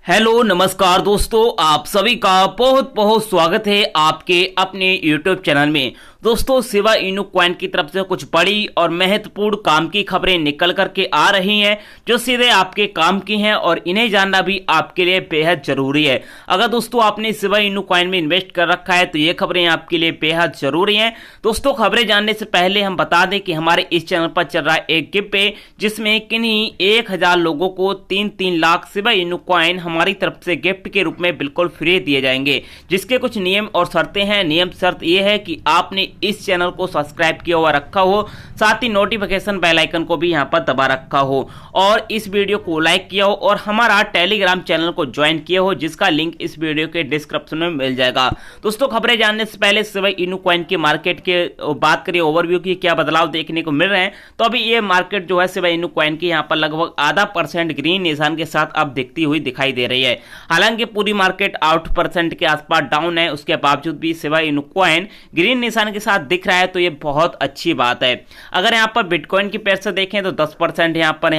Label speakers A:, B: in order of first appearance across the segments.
A: Hello नमस्कार दोस्तों, आप सभी का बहुत बहुत स्वागत है आपके अपने YouTube चैनल में। दोस्तों, शिबा इनू कॉइन की तरफ से कुछ बड़ी और महत्वपूर्ण काम की खबरें निकल करके आ रही हैं जो सीधे आपके काम की हैं और इन्हें जानना भी आपके लिए बेहद जरूरी है। अगर दोस्तों आपने शिबा इनू कॉइन में इन्वेस्ट कर रखा है तो ये खबरें आपके लिए बेहद जरूरी हैं। दोस्तों, खबरें जानने से पहले हम बता दें कि हमारे इस चैनल पर चल रहा है एक गिफ्ट है जिसमें किन्हीं 1000 लोगों को 3 लाख शिबा इनू कॉइन हमारी तरफ से गिफ्ट के रूप में बिल्कुल फ्री दिए जाएंगे, जिसके कुछ नियम और शर्तें हैं। नियम शर्त ये है कि आपने इस चैनल को सब्सक्राइब किया हुआ रखा हो, साथ ही नोटिफिकेशन बेल आइकन को भी यहां पर दबा रखा हो और इस वीडियो को लाइक किया हो और हमारा टेलीग्राम चैनल को ज्वाइन किया हो, जिसका लिंक इस वीडियो के डिस्क्रिप्शन में मिल जाएगा। दोस्तों, खबरें जानने से पहले शिबा इनू कॉइन के मार्केट के बात करिए, ओवरव्यू की क्या बदलाव देखने को मिल रहे हैं। तो अभी ये मार्केट जो है शिबा इनू कॉइन की यहाँ पर लगभग आधा % ग्रीन निशान के साथ अब दिखती हुई दिखाई दे रही है। हालांकि पूरी मार्केट 8% के आसपास डाउन है, उसके बावजूद भी शिबा इनू कॉइन ग्रीन निशान के साथ दिख रहा है, तो ये बहुत अच्छी बात है। अगर यहाँ पर बिटकॉइन की पेयर से देखें तो 10% यहाँ पर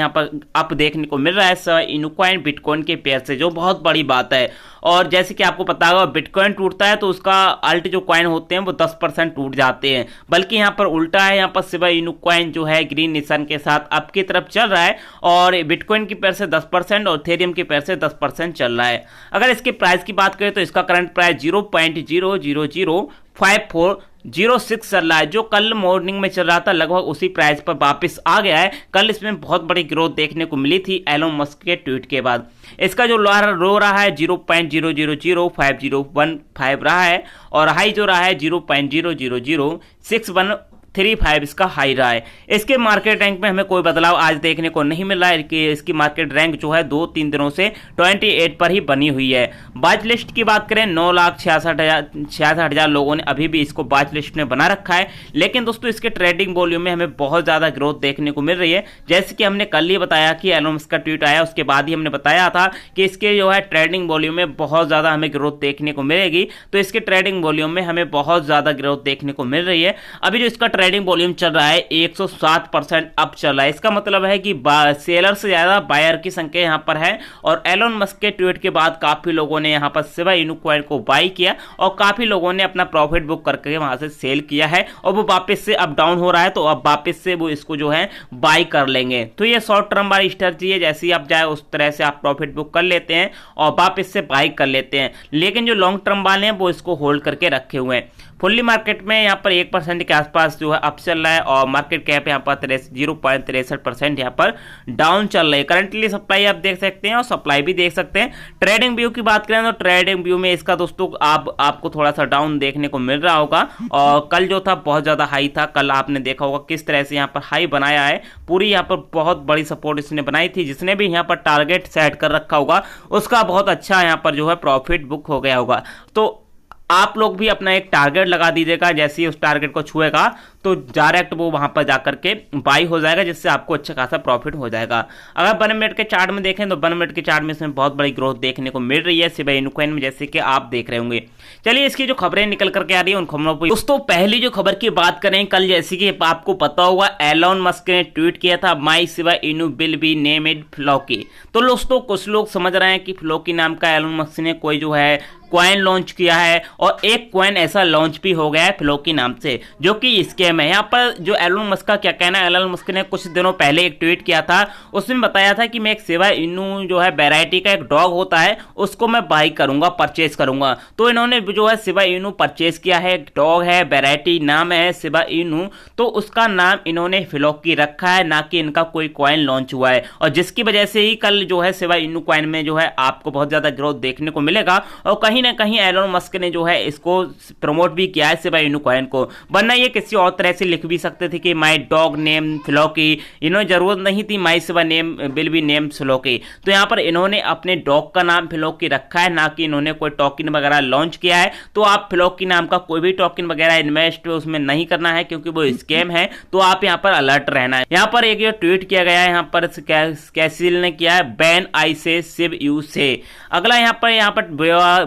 A: अप देखने को मिल रहा है शिबा इनू कॉइन बिटकॉइन के पेयर से, जो बहुत बड़ी बात है। और जैसे कि आपको पता होगा, बिटकॉइन टूटता है तो उसका अल्ट जो कॉइन होते हैं वो 10% टूट जाते हैं, बल्कि यहाँ पर उल्टा है। यहाँ पर शिबा इनू कॉइन जो है ग्रीन निशान के साथ अप की तरफ चल रहा है और बिटकॉइन की पेयर से 10% और इथेरियम की पेयर से 10% चल रहा है। अगर इसके प्राइस की बात करें तो इसका करंट प्राइस 0.0005406 चल रहा है, जो कल मॉर्निंग में चल रहा था लगभग उसी प्राइस पर वापस आ गया है। कल इसमें बहुत बड़ी ग्रोथ देखने को मिली थी एलोन मस्क के ट्वीट के बाद। इसका जो लो रहा है 0.000515 रहा है और हाई जो रहा है 0.000635 इसका हाई रहा है। इसके मार्केट रैंक में हमें कोई बदलाव आज देखने को नहीं मिल रहा है कि इसकी मार्केट रैंक जो है 2-3 दिनों से 28 पर ही बनी हुई है। बाज लिस्ट की बात करें 9,66,000 लोगों ने अभी भी इसको बाज लिस्ट में बना रखा है, लेकिन दोस्तों इसके ट्रेडिंग वॉल्यूम में हमें बहुत ज्यादा ग्रोथ देखने को मिल रही है। जैसे कि हमने कल ही बताया कि एलोन मस्क का ट्वीट आया, उसके बाद ही हमने बताया था कि इसके जो है ट्रेडिंग वॉल्यूम में बहुत ज्यादा हमें ग्रोथ देखने को मिलेगी। तो इसके ट्रेडिंग वॉल्यूम में हमें बहुत ज्यादा ग्रोथ देखने को मिल रही है। अभी जो इसका ट्रेडिंग वॉल्यूम चल रहा है 107% अप चल रहा है। इसका मतलब है कि सेलर से ज्यादा बायर की संख्या यहां पर है और एलोन मस्क के ट्वीट के बाद काफी लोगों ने यहां पर शिबा इनू कॉइन को बाई किया और काफी लोगों ने अपना प्रॉफिट बुक करके वहां से सेल किया है और वो वापस से अप डाउन हो रहा है, तो अब वापस से वो इसको जो है बाई कर लेंगे। तो ये शॉर्ट टर्म वाली स्ट्रेटजी है, जैसे ही आप जाए उस तरह से आप प्रॉफिट बुक कर लेते हैं और वापस से बाई कर लेते हैं। लेकिन जो लॉन्ग टर्म वाले हैं वो इसको होल्ड करके रखे हुए हैं। फुल्ली मार्केट में यहाँ पर 1% के आसपास जो है अप चल रहा है और मार्केट कैप यहाँ पर 0.63% यहाँ पर डाउन चल रही है। करंटली सप्लाई आप देख सकते हैं और सप्लाई भी देख सकते हैं। ट्रेडिंग व्यू की बात करें तो ट्रेडिंग व्यू में इसका दोस्तों आपको थोड़ा सा डाउन देखने को मिल रहा होगा और कल जो था बहुत ज्यादा हाई था। कल आपने देखा होगा किस तरह से यहाँ पर हाई बनाया है, पूरी यहाँ पर बहुत बड़ी सपोर्ट इसने बनाई थी। जिसने भी यहाँ पर टारगेट सेट कर रखा होगा उसका बहुत अच्छा यहाँ पर जो है प्रॉफिट बुक हो गया होगा। तो आप लोग भी अपना एक टारगेट लगा दीजिएगा, जैसे ही उस टारगेट को छुएगा तो डायरेक्ट वो वहां पर जाकर के बाई हो जाएगा, जिससे आपको अच्छा खासा प्रॉफिट हो जाएगा। अगर 1 मिनट के चार्ट में देखें तो 1 मिनट के चार्ट में इसमें बहुत बड़ी ग्रोथ देखने को मिल रही है शिबा इनू कॉइन में, जैसे कि आप देख रहे होंगे। चलिए इसकी जो खबरें निकल करके आ रही है उन खबरों पर दोस्तों पहली जो खबर की बात करें, कल जैसे कि आपको पता होगा एलोन मस्क ने ट्वीट किया था my Shiba Inu will be named Floki. तो दोस्तों कुछ लोग समझ रहे हैं कि फ्लोकी नाम का एलोन मस्क ने कोई जो है कॉइन लॉन्च किया है और एक कॉइन ऐसा लॉन्च भी हो गया है फ्लोकी नाम से, जो कि स्कैम है। यहाँ पर जो एलोन मस्क का क्या कहना है, एलोन मस्क ने कुछ दिनों पहले एक ट्वीट किया था, उसमें बताया था कि मैं एक शिबा इनू जो है वैरायटी का एक डॉग होता है उसको मैं बाई करूंगा, परचेज करूंगा। तो इन्होंने जो है शिबा इनू परचेज किया है, डॉग है, वैरायटी नाम है शिबा इनू, तो उसका नाम इन्होंने फ्लोकी रखा है, ना कि इनका कोई कॉइन लॉन्च हुआ है। और जिसकी वजह से ही कल जो है शिबा इनू कॉइन में जो है आपको बहुत ज्यादा ग्रोथ देखने को मिलेगा और कहीं ना कहीं एलोन मस्क ने जो है इसको प्रमोट भी किया है शिबा इनू कॉइन को, वरना ये किसी और तरह से लिख भी सकते थे कि माई डॉग नेम फ्लोकी। इन्होंने जरूरत नहीं थी my Shiba name will be name Floki. तो यहाँ पर इन्होंने अपने डॉग का नाम फ्लोकी रखा है, ना कि इन्होंने कोई टोकन वगैरह लॉन्च किया है। तो आप फ्लोकी नाम का कोई भी टोकन वगैरह इन्वेस्ट उसमें नहीं करना है, क्योंकि वो स्कैम है। तो आप यहाँ पर अलर्ट रहना है। यहाँ पर एक ट्वीट किया गया है, यहाँ पर कैसिल ने किया है बैन आई से शिव यू से। अगला यहाँ पर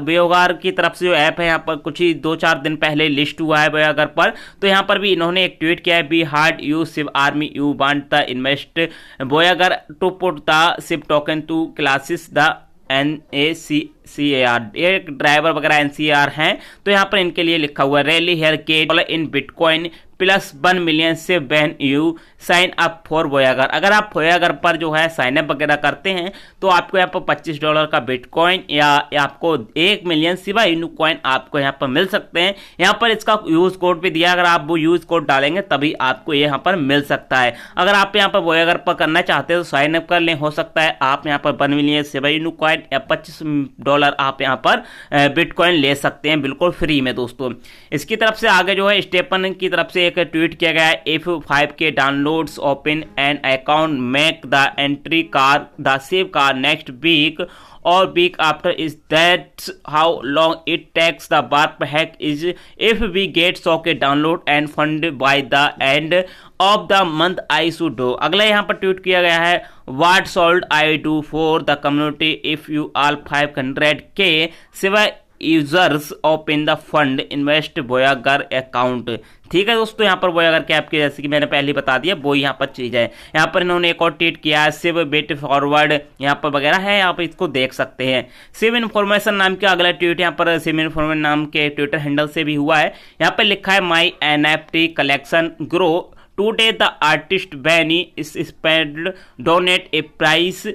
A: बेओगार की तरफ से जो ऐप है, यहाँ पर कुछ ही 2-4 दिन पहले लिस्ट हुआ है बेओगार पर। तो यहाँ पर भी इन्होंने एक ट्वीट किया है, be hard you Shib army you want the invest बोयागर to put the Shib token to classes the NACAR, एक ड्राइवर वगैरह NCR हैं, तो यहाँ पर इनके लिए लिखा हुआ है rally here get in bitcoin plus 1 million से when you sign up for Voyager. अगर आप वोयागर पर जो है साइन अप वगैरह करते हैं तो आपको यहाँ पर $25 का बिटकॉइन या आपको 1 मिलियन शिबा इनू कॉइन आपको यहाँ पर मिल सकते हैं। यहाँ पर इसका यूज कोड भी दिया, अगर आप वो यूज कोड डालेंगे तभी आपको ये यहाँ पर मिल सकता है। अगर आप यहाँ पर वोयागर पर करना चाहते हैं तो साइन अप कर लें, हो सकता है आप यहाँ पर 1 मिलियन शिबा इनू कॉइन या $25 आप यहाँ पर बिटकॉइन ले सकते हैं बिल्कुल फ्री में दोस्तों। इसकी तरफ से आगे जो है स्टेफन की तरफ से एक ट्वीट किया गया है, if 5K downloads open an account make the entry car the save car next week or week after. Is that how long it takes? The barp hack is if we get 100K download and fund by the end of the month I should do. अगला यहाँ पर tweet किया गया है, what should I do for the community if you all 500K सिवाय users open the fund invest Voyager account. ठीक है दोस्तों, यहाँ पर वोयागर के ऐप की जैसे कि मैंने पहले ही बता दिया वो यहाँ पर चीज है। यहाँ पर इन्होंने एक और ट्वीट किया है, सिव बिट फॉरवर्ड यहाँ पर वगैरह है, आप इसको देख सकते हैं। सिव इन्फॉर्मेशन नाम का अगला ट्वीट यहाँ पर सिव इन्फॉर्मेशन नाम के ट्विटर हैंडल से भी हुआ है। यहाँ पर लिखा है, माई NFT collection grow today the artist Benny is spend donate A price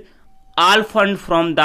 A: all fund from the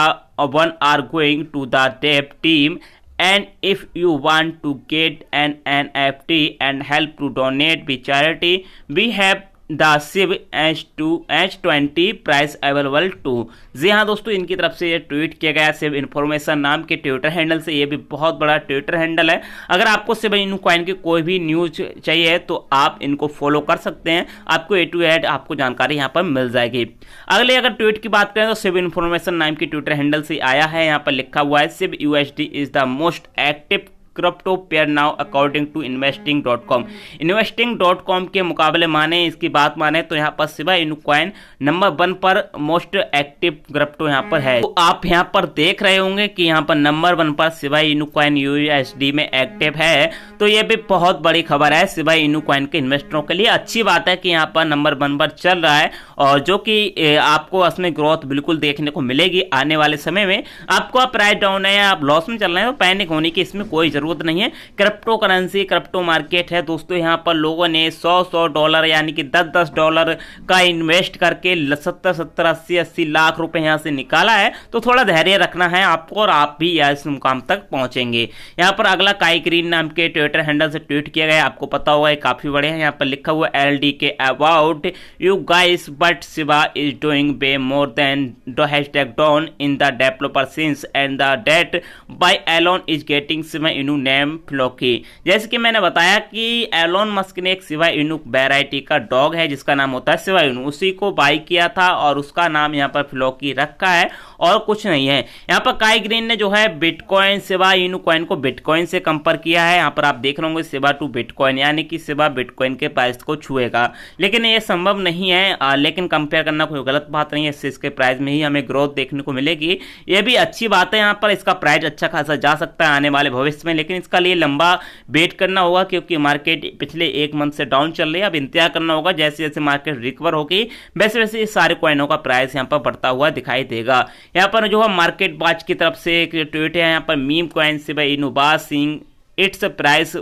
A: one are going to the dev team, and if you want to get an NFT and help to donate with charity, we have the Shib H20 price available too. जी हाँ दोस्तों, इनकी तरफ से ये tweet किया गया सिव information नाम के ट्विटर हैंडल से। ये भी बहुत बड़ा ट्विटर हैंडल है। अगर आपको सिव इनू कॉइन की कोई भी न्यूज चाहिए तो आप इनको फॉलो कर सकते हैं, आपको A to Z आपको जानकारी यहाँ पर मिल जाएगी। अगले अगर ट्वीट की बात करें तो सिव इन्फॉर्मेशन नाम की ट्विटर हैंडल से आया है, यहाँ पर लिखा हुआ है, सिव USD is the most active crypto pair now according to investing.com। investing.com के मुकाबले माने इसकी बात माने तो यहाँ पर शिबा इनू कॉइन नंबर 1 पर मोस्ट एक्टिव क्रिप्टो यहाँ पर है। तो आप यहाँ पर देख रहे होंगे कि यहाँ पर नंबर 1 पर शिबा इनू कॉइन USD में एक्टिव है, तो ये भी बहुत बड़ी खबर है शिबा इनू कॉइन के इन्वेस्टरों के लिए। अच्छी बात है कि यहाँ पर नंबर 1 पर चल रहा है और जो कि आपको उसमें ग्रोथ बिल्कुल देखने को मिलेगी आने वाले समय में। आपको प्राइस डाउन है या आप लॉस में चल रहे हैं तो पैनिक होने की इसमें कोई जरूरत नहीं है। क्रिप्टो करेंसी क्रिप्टो मार्केट है दोस्तों, यहाँ पर लोगों ने $100 यानी कि $10 का इन्वेस्ट करके 70 80 लाख रुपए यहाँ से निकाला है। तो थोड़ा धैर्य रखना है आपको और आप भी इस मुकाम तक पहुंचेंगे। यहाँ पर अगला काई ग्रीन नाम के ट्विटर हैंडल से ट्वीट किया गया, आपको पता होगा काफी बड़े हैं। यहाँ पर लिखा हुआ LDK about you guys but Shiba is doing way more than the hashtag down in the developer since and the date by Elon is getting Shiba Inu name Floki. जैसे कि मैंने बताया कि एलोन मस्क ने एक Shiba Inu variety का dog है जिसका नाम होता है शिबा इनू, उसी को बाई किया था और उसका नाम यहाँ पर फ्लोकी रखा है और कुछ नहीं है। यहाँ पर काई ग्रीन ने जो है बिटकॉइन शिबा इनू कॉइन को बिटकॉइन से कंपेयर किया है। यहाँ पर आप देख रहे होंगे शिबा टू बिटकॉइन यानी कि शिबा बिटकॉइन के प्राइस को छुएगा, लेकिन ये संभव नहीं है। लेकिन कंपेयर करना कोई गलत बात नहीं है, इससे इसके प्राइस में ही हमें ग्रोथ देखने को मिलेगी। ये भी अच्छी बात है, यहाँ पर इसका प्राइस अच्छा खासा जा सकता है आने वाले भविष्य में, लेकिन इसका लिए लंबा वेट करना होगा क्योंकि मार्केट पिछले 1 मंथ से डाउन चल रही है। अब इंतजार करना होगा, जैसे जैसे मार्केट रिकवर होगी वैसे वैसे इस सारे कॉइनों का प्राइस यहाँ पर बढ़ता हुआ दिखाई देगा। यहाँ पर जो है मार्केट वॉच की तरफ से एक ट्वीट है, यहाँ पर मीम कॉइन शिबा इनू बाज सिंग its price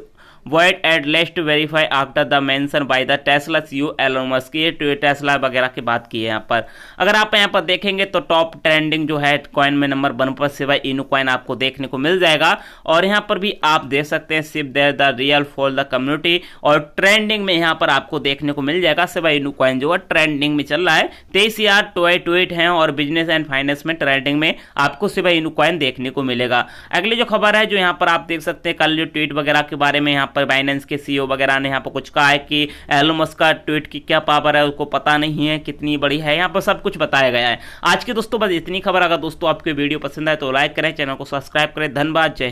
A: void at least verify after the mention by the Tesla CEO Elon Musk. ये टेस्ला वगैरह की बात की है। यहाँ पर अगर आप यहाँ पर देखेंगे तो टॉप ट्रेंडिंग जो है कॉइन में नंबर 1 पर शिबा इनू कॉइन आपको देखने को मिल जाएगा और यहाँ पर भी आप देख सकते हैं Shib there the real for the community और ट्रेंडिंग में यहाँ पर आपको देखने को मिल जाएगा शिबा इनू कॉइन जो है ट्रेंडिंग में चल रहा है। 23,000 ट्वीट है और बिजनेस एंड फाइनेंस में ट्रेंडिंग में आपको शिबा इनू कॉइन देखने को मिलेगा। अगली जो खबर है जो यहाँ पर आप देख सकते हैं, कल जो ट्वीट वगैरह के बारे में यहाँ पर बाइनेंस के CEO वगैरह ने यहाँ पर कुछ कहा है कि एलोन मस्क का ट्वीट की क्या पावर है उसको पता नहीं है कितनी बड़ी है, यहाँ पर सब कुछ बताया गया है। आज के दोस्तों बस इतनी खबर। अगर दोस्तों आपको वीडियो पसंद आए तो लाइक करें, चैनल को सब्सक्राइब करें। धन्यवाद, जय